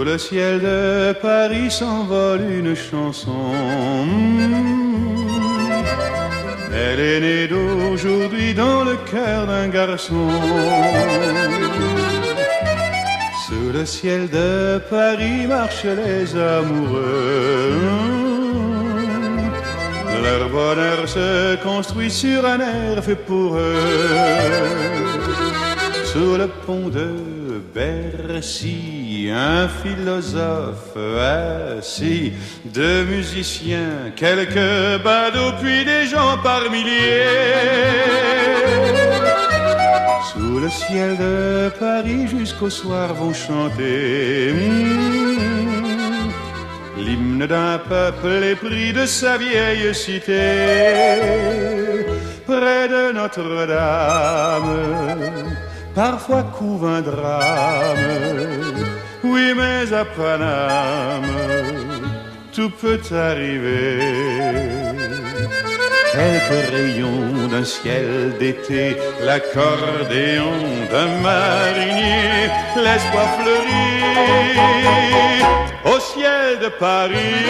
le ciel de Paris s'envole une chanson. Elle est née d'aujourd'hui dans le cœur d'un garçon. Sous le ciel de Paris marchent les amoureux. Leur bonheur se construit sur un air fait pour eux. Sous le pont de Bercy, un philosophe assis, deux musiciens, quelques badauds, puis des gens par milliers. Sous le ciel de Paris jusqu'au soir vont chanter l'hymne d'un peuple épris de sa vieille cité. Près de Notre-Dame, parfois couve un drame. Oui, mais à Paname, tout peut arriver. Quelques rayons d'un ciel d'été, l'accordéon d'un marinier, l'espoir fleurit au ciel de Paris.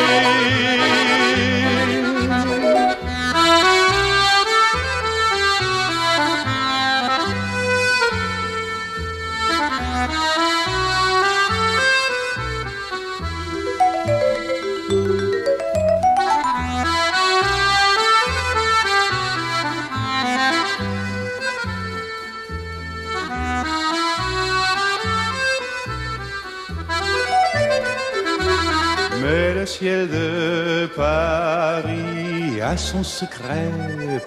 Mais le ciel de Paris a son secret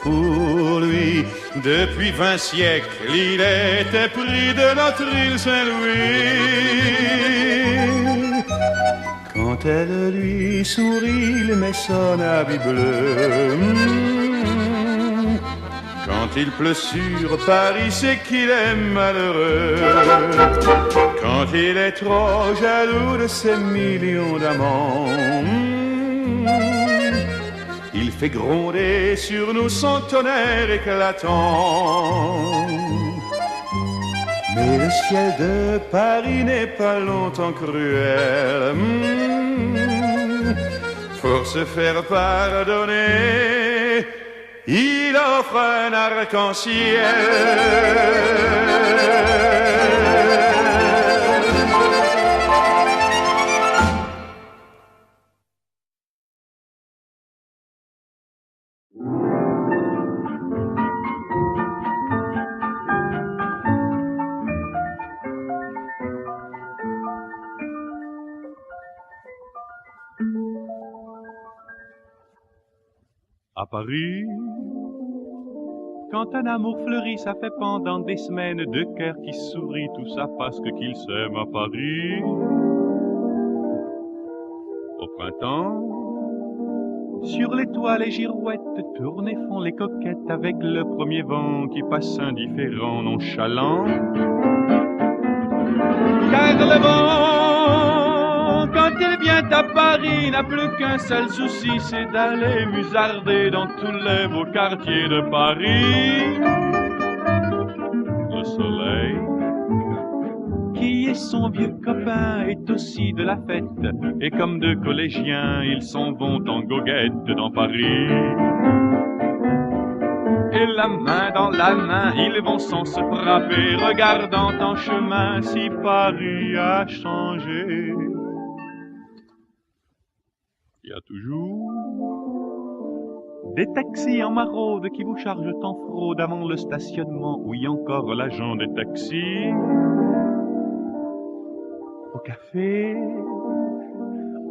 pour lui. Depuis 20 siècles, il était pris de notre île Saint-Louis. Quand elle lui sourit, il met son habit bleu. Quand il pleut sur Paris, c'est qu'il est malheureux. Quand il est trop jaloux de ses millions d'amants, il fait gronder sur nous son tonnerre éclatant. Mais le ciel de Paris n'est pas longtemps cruel. Pour se faire pardonner, il offre un arc-en-ciel. À Paris, quand un amour fleurit, ça fait pendant des semaines deux cœurs qui sourient, tout ça parce que qu'ils s'aiment à Paris. Au printemps, sur les toits les girouettes tournent et font les coquettes avec le premier vent qui passe indifférent, nonchalant. Car le vent, quand il vient à Paris, n'a plus qu'un seul souci, c'est d'aller musarder dans tous les beaux quartiers de Paris. Le soleil, qui est son vieux copain, est aussi de la fête, et comme deux collégiens, ils s'en vont en goguette dans Paris. Et la main dans la main, ils vont sans se frapper, regardant en chemin si Paris a changé. Il y a toujours des taxis en maraude qui vous chargent en fraude avant le stationnement. Oui, encore l'agent des taxis. Au café,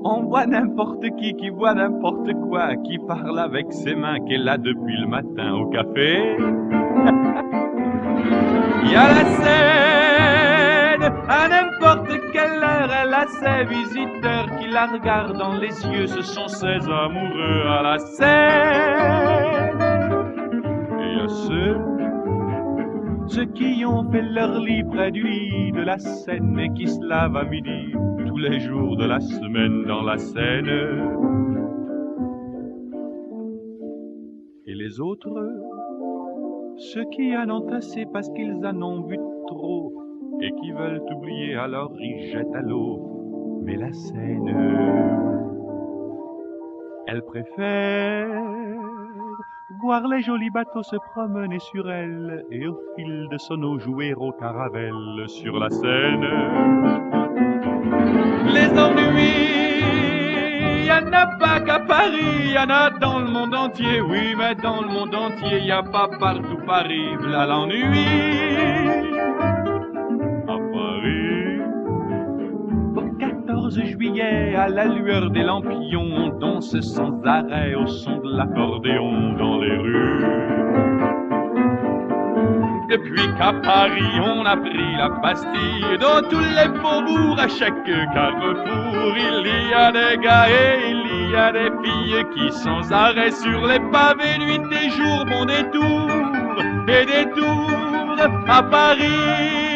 on voit n'importe qui voit n'importe quoi, qui parle avec ses mains, qui est là depuis le matin au café. Il y a la scène, à n'importe quelle heure, elle a ses visiteurs qui la regardent dans les yeux, ce sont ses amoureux à la scène. Et il y a ceux qui ont fait leur lit près du lit de la Seine et qui se lavent à midi tous les jours de la semaine dans la Seine. Et les autres, ceux qui en ont assez parce qu'ils en ont vu trop et qui veulent oublier, alors ils jettent à l'eau Mais la Seine, elle préfère voir les jolis bateaux se promener sur elle et au fil de son eau jouer au caravelle sur la Seine. Les ennuis, y en a pas qu'à Paris, y en a dans le monde entier. Oui, mais dans le monde entier, y a pas partout Paris, v'là l'ennui. À Paris, au 14 juillet, à la lueur des lampions, on danse sans arrêt au son de l'accordéon dans les rues. Depuis qu'à Paris on a pris la Bastille, dans tous les faubourgs, à chaque carrefour, il y a des gars et il y a des filles qui sans arrêt sur les pavés, nuit et jour, vont des tours et des tours à Paris.